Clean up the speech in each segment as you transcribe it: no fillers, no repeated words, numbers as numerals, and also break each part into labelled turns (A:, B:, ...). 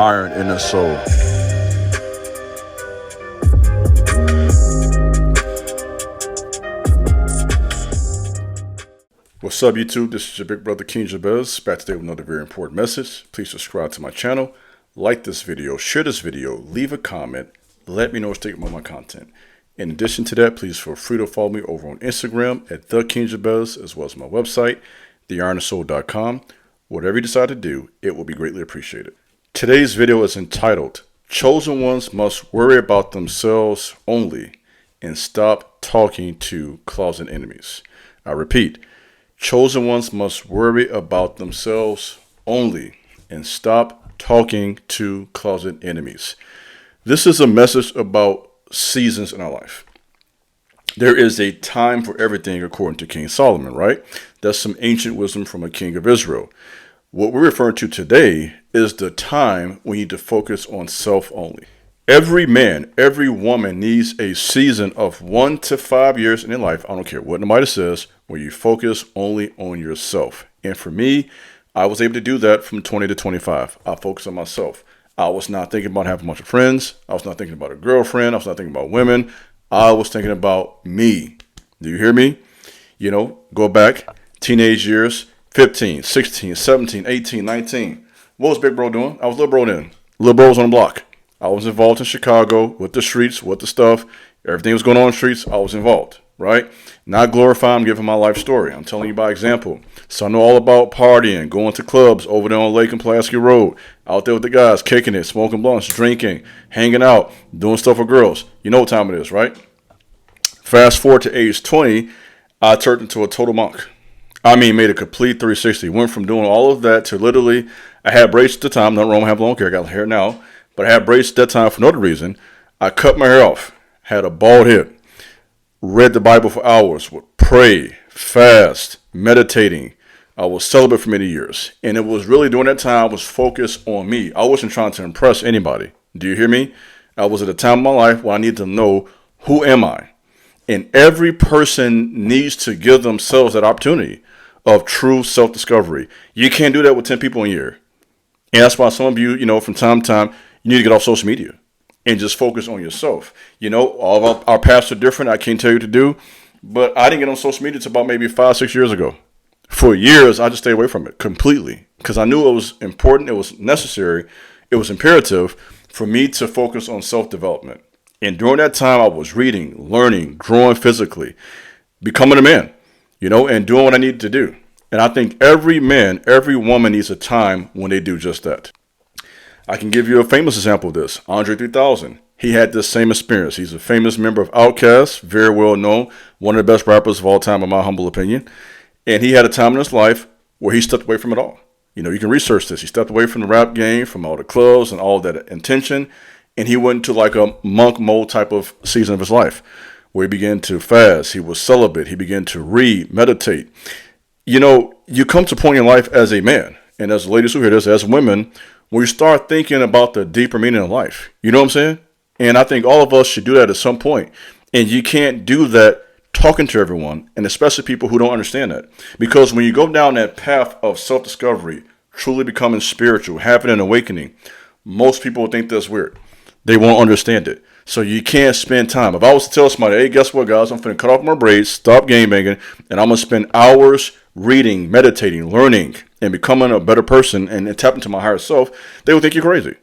A: iron in the soul. What's up, YouTube? This is your big brother King Jabez, back today with another very important message. Please subscribe to my channel, like this video, share this video, leave a comment, let me know what's taking about my content. In addition to that, please feel free to follow me over on Instagram at the King Jabez, as well as my website, theironofsoul.com. Whatever you decide to do, it will be greatly appreciated. Today's video is entitled, Chosen Ones Must Worry About Themselves Only and Stop Talking to Closet Enemies. I repeat, chosen ones must worry about themselves only and stop talking to closet enemies. This is a message about seasons in our life. There is a time for everything according to King Solomon, right? That's some ancient wisdom from a king of Israel. What we're referring to today is the time when you need to focus on self only. Every man, every woman needs a season of 1 to 5 years in their life, I don't care what nobody says, where you focus only on yourself. And for me, I was able to do that from 20 to 25. I focused on myself. I was not thinking about having a bunch of friends. I was not thinking about a girlfriend. I was not thinking about women. I was thinking about me. Do you hear me? Go back, teenage years, 15, 16, 17, 18, 19. What was Big Bro doing? I was Little Bro then. Little Bro was on the block. I was involved in Chicago with the streets, with the stuff. Everything was going on in the streets. I was involved, right? Not glorifying, giving my life story. I'm telling you by example. So I know all about partying, going to clubs over there on Lake and Pulaski Road, out there with the guys, kicking it, smoking blunts, drinking, hanging out, doing stuff with girls. You know what time it is, right? Fast forward to age 20, I turned into a total monk. Made a complete 360. Went from doing all of that to literally, I had braids at the time. Nothing wrong with having long hair. I got hair now. But I had braids at that time for another reason. I cut my hair off, had a bald head, read the Bible for hours, would pray, fast, meditating. I was celibate for many years. And it was really during that time I was focused on me. I wasn't trying to impress anybody. Do you hear me? I was at a time in my life where I needed to know, who am I? And every person needs to give themselves that opportunity of true self-discovery. You can't do that with 10 people in a year. And that's why some of you, from time to time, you need to get off social media and just focus on yourself. All of our paths are different. I can't tell you what to do, but I didn't get on social media until about maybe 5-6 years ago. For years, I just stayed away from it completely because I knew it was important. It was necessary. It was imperative for me to focus on self-development. And during that time, I was reading, learning, growing physically, becoming a man, and doing what I needed to do. And I think every man, every woman needs a time when they do just that. I can give you a famous example of this. Andre 3000. He had this same experience. He's a famous member of Outkast, very well known, one of the best rappers of all time, in my humble opinion. And he had a time in his life where he stepped away from it all. You can research this. He stepped away from the rap game, from all the clubs and all that intention. And he went into like a monk mode type of season of his life where he began to fast. He was celibate. He began to read, meditate. You come to a point in life as a man, and as ladies who hear this, as women, where you start thinking about the deeper meaning of life. You know what I'm saying? And I think all of us should do that at some point. And you can't do that talking to everyone, and especially people who don't understand that. Because when you go down that path of self-discovery, truly becoming spiritual, having an awakening, most people think that's weird. They won't understand it. So you can't spend time. If I was to tell somebody, hey, guess what, guys? I'm finna cut off my braids, stop game banging, and I'm going to spend hours reading, meditating, learning, and becoming a better person and tap into my higher self, they would think you're crazy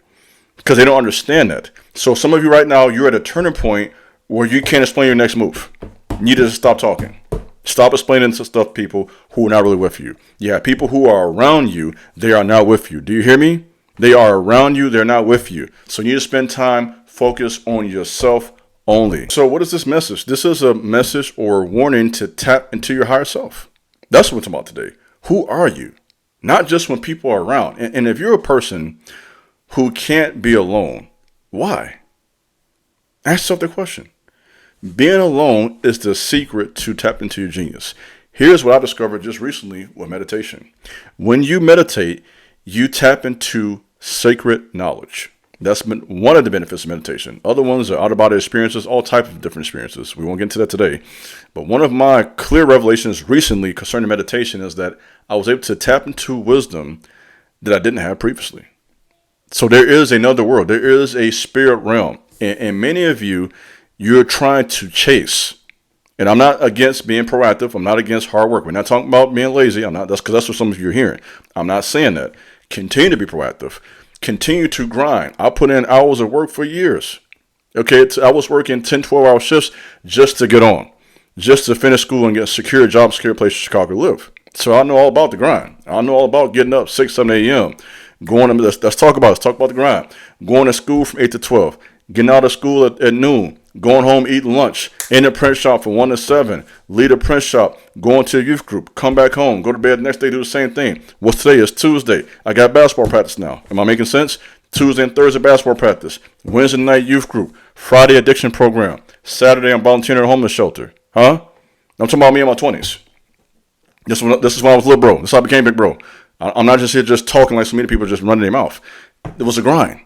A: because they don't understand that. So some of you right now, you're at a turning point where you can't explain your next move. You need to stop talking. Stop explaining to stuff people who are not really with you. Yeah, people who are around you, they are not with you. Do you hear me? They are around you, they're not with you. So you need to spend time, focus on yourself only. So what is this message? This is a message or a warning to tap into your higher self. That's what we're talking about today. Who are you? Not just when people are around. And if you're a person who can't be alone, why? Ask yourself the question. Being alone is the secret to tap into your genius. Here's what I discovered just recently with meditation. When you meditate, you tap into sacred knowledge. That's been one of the benefits of meditation. Other ones are out-of-body experiences, all types of different experiences. We won't get into that today. But one of my clear revelations recently concerning meditation is that I was able to tap into wisdom that I didn't have previously. So there is another world. There is a spirit realm. And many of you, you're trying to chase. And I'm not against being proactive. I'm not against hard work. We're not talking about being lazy. I'm not. That's because that's what some of you are hearing. I'm not saying that. Continue to be proactive. Continue to grind. I put in hours of work for years. Okay, I was working 10, 12-hour shifts just to get on, just to finish school and get a secure job, secure place in Chicago to live. So I know all about the grind. I know all about getting up 6, 7 a.m., going to, let's talk about the grind. Going to school from 8 to 12, getting out of school at noon, going home, eating lunch, in the print shop from 1 to 7, leave the print shop, going to a youth group, come back home, go to bed the next day, do the same thing. What's today? It's Tuesday. I got basketball practice now. Am I making sense? Tuesday and Thursday basketball practice, Wednesday night youth group, Friday addiction program, Saturday I'm volunteering at a homeless shelter. Huh? I'm talking about me in my 20s. This is when I was little bro. This is how I became big bro. I'm not just here just talking like so many people just running their mouth. It was a grind.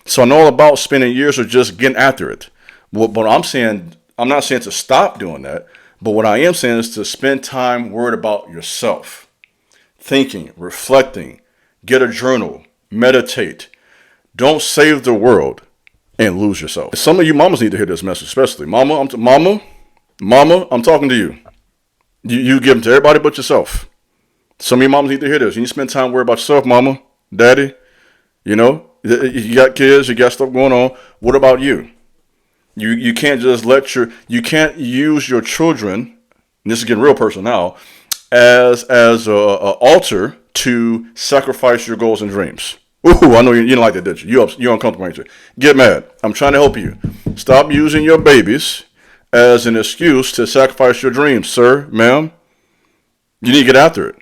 A: So I know all about spending years of just getting after it. But I'm not saying to stop doing that, but what I am saying is to spend time worried about yourself, thinking, reflecting, get a journal, meditate. Don't save the world and lose yourself. Some of you mamas need to hear this message, especially mama. I'm talking to you. You give them to everybody but yourself. Some of you mamas need to hear this. You need to spend time worrying about yourself, mama, daddy. You know, you got kids, you got stuff going on. What about you? You can't just you can't use your children, and this is getting real personal now, as a altar to sacrifice your goals and dreams. Ooh, I know you didn't like that, did you? You're uncomfortable, ain't you? Get mad. I'm trying to help you. Stop using your babies as an excuse to sacrifice your dreams, sir, ma'am. You need to get after it.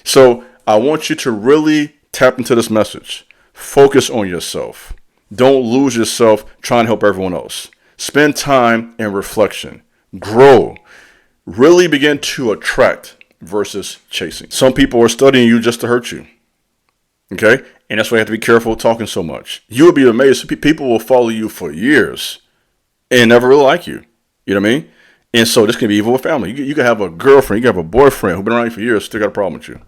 A: So I want you to really tap into this message. Focus on yourself. Don't lose yourself trying to help everyone else. Spend time in reflection. Grow. Really begin to attract versus chasing. Some people are studying you just to hurt you. Okay? And that's why you have to be careful talking so much. You will be amazed. People will follow you for years and never really like you. You know what I mean? And so this can be even with family. You can have a girlfriend, you can have a boyfriend who's been around you for years, still got a problem with you.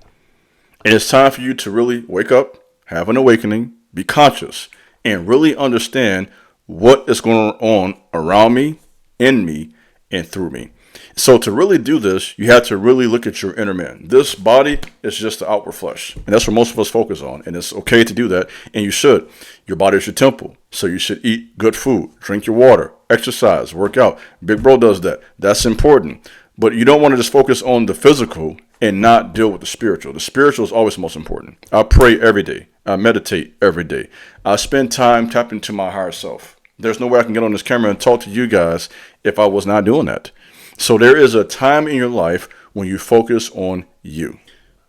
A: And it's time for you to really wake up, have an awakening, be conscious, and really understand what is going on around me, in me, and through me. So to really do this, you have to really look at your inner man. This body is just the outward flesh. And that's what most of us focus on. And it's okay to do that. And you should. Your body is your temple. So you should eat good food, drink your water, exercise, work out. Big bro does that. That's important. But you don't want to just focus on the physical and not deal with the spiritual. The spiritual is always the most important. I pray every day. I meditate every day. I spend time tapping into my higher self. There's no way I can get on this camera and talk to you guys if I was not doing that. So there is a time in your life when you focus on you.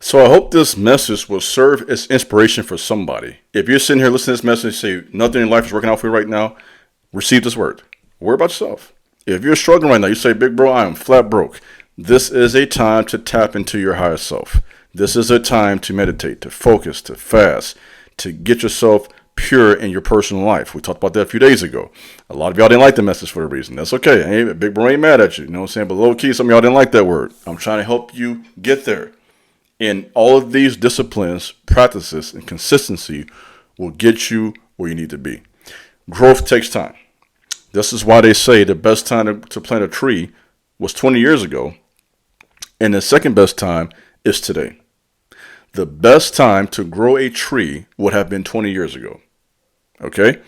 A: So I hope this message will serve as inspiration for somebody. If you're sitting here listening to this message and say nothing in life is working out for you right now, receive this word. Worry about yourself. If you're struggling right now, you say, big bro, I am flat broke. This is a time to tap into your higher self. This is a time to meditate, to focus, to fast, to get yourself pure in your personal life. We talked about that a few days ago. A lot of y'all didn't like the message for a reason. That's okay. Hey, big bro ain't mad at you. You know what I'm saying? But low key, some of y'all didn't like that word. I'm trying to help you get there. And all of these disciplines, practices, and consistency will get you where you need to be. Growth takes time. This is why they say the best time to plant a tree was 20 years ago. And the second best time is today. The best time to grow a tree would have been 20 years ago. Okay?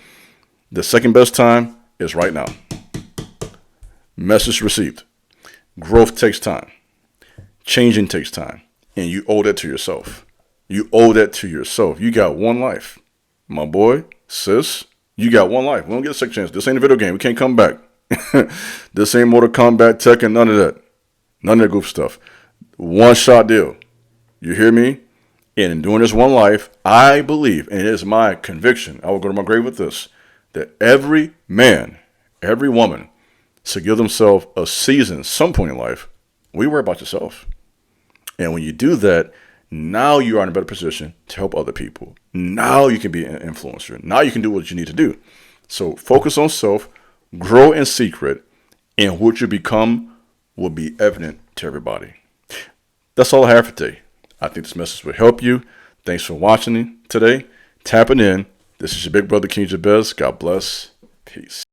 A: The second best time is right now. Message received. Growth takes time. Changing takes time. And you owe that to yourself. You owe that to yourself. You got one life. My boy, sis, you got one life. We don't get a second chance. This ain't a video game. We can't come back. This ain't Mortal Kombat, Tekken, none of that. None of that goof stuff. One shot deal. You hear me? And in doing this one life, I believe, and it is my conviction, I will go to my grave with this, that every man, every woman should give themselves a season, some point in life, where you worry about yourself. And when you do that, now you are in a better position to help other people. Now you can be an influencer. Now you can do what you need to do. So focus on self, grow in secret, and what you become will be evident to everybody. That's all I have for today. I think this message will help you. Thanks for watching today. tapping in. This is your big brother, King Jabez. God bless. Peace.